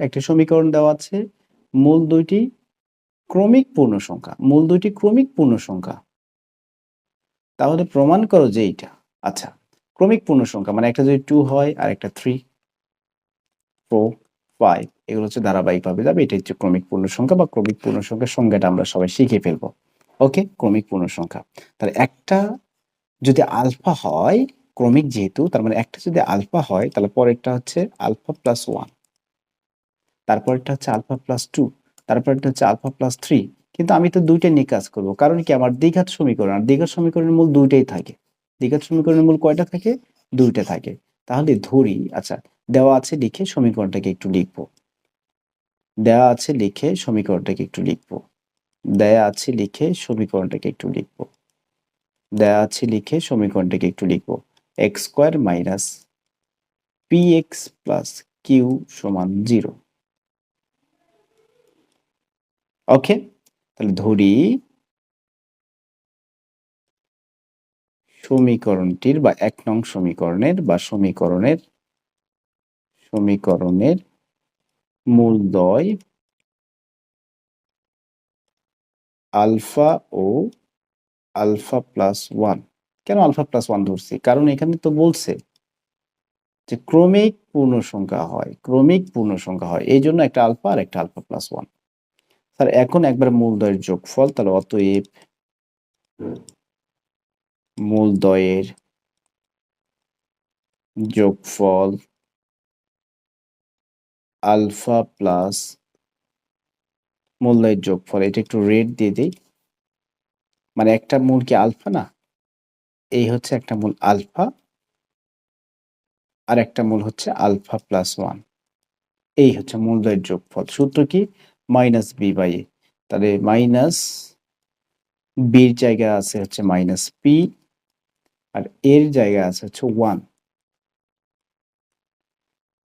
একটা সমীকরণ দেওয়া আছে, মূল দুইটি ক্রমিক পূর্ণ সংখ্যা, মূল দুইটি ক্রমিক পূর্ণ সংখ্যা। তাহলে প্রমাণ করো যে এইটা। আচ্ছা, ক্রমিক পূর্ণ সংখ্যা মানে একটা যদি 2 হয় আর একটা 3, 4, 5 এগুলো হচ্ছে ধারাবাহিকভাবে যাবে, এটা হচ্ছে ক্রমিক পূর্ণ সংখ্যা বা ক্রমিক পূর্ণ সংখ্যার সংজ্ঞাটা আমরা সবাই শিখে ফেলবো। ওকে, ক্রমিক পূর্ণ সংখ্যা। তাহলে একটা যদি আলফা হয়, ক্রমিক যেহেতু, তার মানে একটা যদি আলফা হয় তাহলে পরেরটা হচ্ছে আলফা প্লাস 1, তারপরটা হচ্ছে আলফা প্লাস 2, তারপরটা হচ্ছে আলফা প্লাস 3। কিন্তু আমি তো দুইটা নিয়ে কাজ করবো, কারণ কি আমার দ্বিঘাত সমীকরণ, আর দ্বিঘাত সমীকরণের মূল দুইটাই থাকে। দ্বিঘাত সমীকরণের মূল কয়টা থাকে? দুইটা থাকে। তাহলে ধরি, আচ্ছা দেওয়া আছে লিখে সমীকরণটাকে একটু লিখবো, দেওয়া আছে লিখে সমীকরণটাকে একটু লিখবো, দেয়া আছে লিখে সমীকরণটাকে একটু লিখবো, দেয়া আছে লিখে সমীকরণটাকে একটু লিখবো। X square minus P X plus Q সমান 0। ওকে, তাহলে ধরি সমীকরণটির বা 1 নং সমীকরণের বা সমীকরণের মূলদ্বয় আলফা ও আলফা প্লাস 1। কেন আলফা প্লাস 1 ধরছি? কারণ এখানে তো বলছে যে ক্রমিক পূর্ণ সংখ্যা হয়, ক্রমিক পূর্ণ সংখ্যা হয়, এই জন্য একটা আলফা আর একটা আলফা প্লাস 1। স্যার এখন একবার মূলদ্বয়ের যোগফল, তাহলে অতএব মূলদ্বয়ের যোগফল আলফা প্লাস মূলদ্বয়ের যোগফল, এটা একটু রেড দিয়ে দিই, মানে একটা মূল কি আলফা না, এই হচ্ছে একটা মূল আলফা আর একটা মূল হচ্ছে আলফা প্লাস 1, এই হচ্ছে মূলদ্বয়ের যোগফল। সূত্র কি? মাইনাস বি বাই এ। তাহলে মাইনাস বির জায়গায় আছে হচ্ছে মাইনাস পি, আর এর জায়গায় আছে হচ্ছে 1।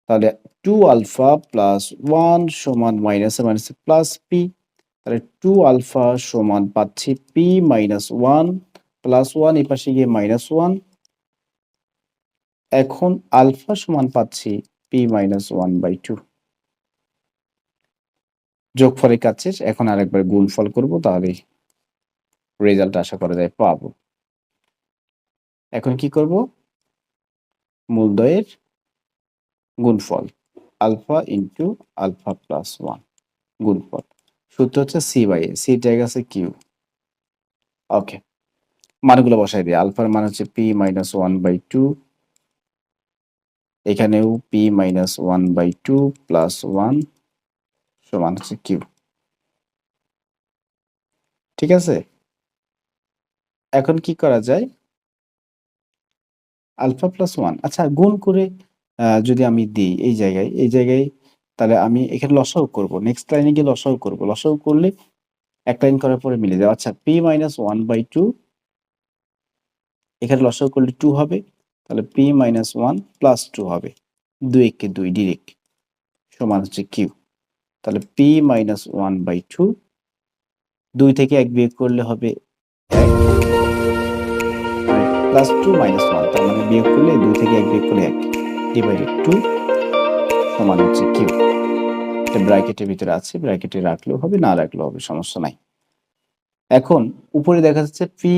তাহলে 2 আলফা প্লাস 1 সমান মাইনাসে মাইনাসে প্লাস পি, তাহলে 2 আলফা সমান পাচ্ছি পি মাইনাস 1 প্লাস 1, এই পাশে গিয়ে মাইনাস 1। এখন আলফা সমান পাচ্ছি পি মাইনাস 1/2। যোগফলের কাজ শেষ, এখন আরেকবার গুণফল করব, তাহলে রেজাল্ট আশা করা যায় পাবো। এখন কি করব? মূলদ্বয়ের গুণফল আলফা ইন্টু আলফা প্লাস 1 গুণফল, সূত্র হচ্ছে সি বাই এ, সির জায়গা আছে কিউ। ওকে, মানগুলো বসাই দিই। আলফার মান হচ্ছে পি মাইনাস 1/2, এখানেও পি মাইনাস 1/2 প্লাস 1 সমান হচ্ছে কিউ। ঠিক আছে, এখন কি করা যায়? আলফা প্লাস 1, আচ্ছা গুণ করে যদি আমি দিই এই জায়গায়, তাহলে আমি এখানে লসাগু করব, নেক্সট লাইনে গিয়ে লসাগু করব, লসাগু করলে এক লাইন করার পরে মিলে যাবে। আচ্ছা পি মাইনাস 1/2, এখানে লসাগু করলে 2 হবে, তাহলে পি মাইনাস 1 প্লাস 2 হবে, 2 একে 2 ডিরেক্ট সমান হচ্ছে কিউ। তাহলে পি মাইনাস 1/2, 2 থেকে 1 বিয়োগ করলে হবে 1, প্লাস 2 মাইনাস 1, তার মানে বিয়োগ করলে 2 থেকে 1 বিয়োগ করলে 1 ডিভাইডেড 2 সমান হচ্ছে কিউ। এটা ব্র্যাকেটের ভিতরে আছে, ব্র্যাকেটে রাখলেও হবে, না রাখলেও হবে, সমস্যা নাই। এখন উপরে দেখা যাচ্ছে পি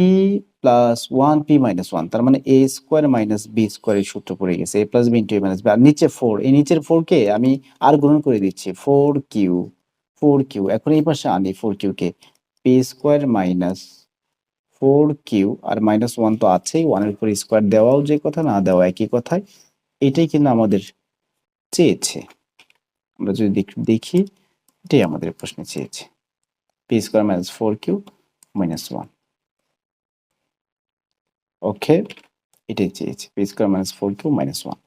প্লাস 1 পি মাইনাস 1, তার মানে এ স্কোয়ার মাইনাস বি স্কোয়ারের সূত্র পড়ে গেছে, এ প্লাস বি ইন্টু এ মাইনাস বি, আর নিচে 4, এই নিচের 4 কে আমি আর গুণন করে দিচ্ছি 4 কিউ। এখন এই পাশে আনি 4 কিউ কে, পি স্কোয়ার মাইনাস 4 কিউ, আর মাইনাস 1 তো আছেই, 1 এর উপর স্কোয়ার দেওয়াও যে কথা, না দেওয়া একই কথায়, এটাই কিন্তু আমাদের চেয়েছে। আমরা যদি দেখি এটাই আমাদের প্রশ্নে চেয়েছে, P square minus 4 Q minus 1। Okay, এটাই চেয়েছে, P square minus 4 Q minus 1।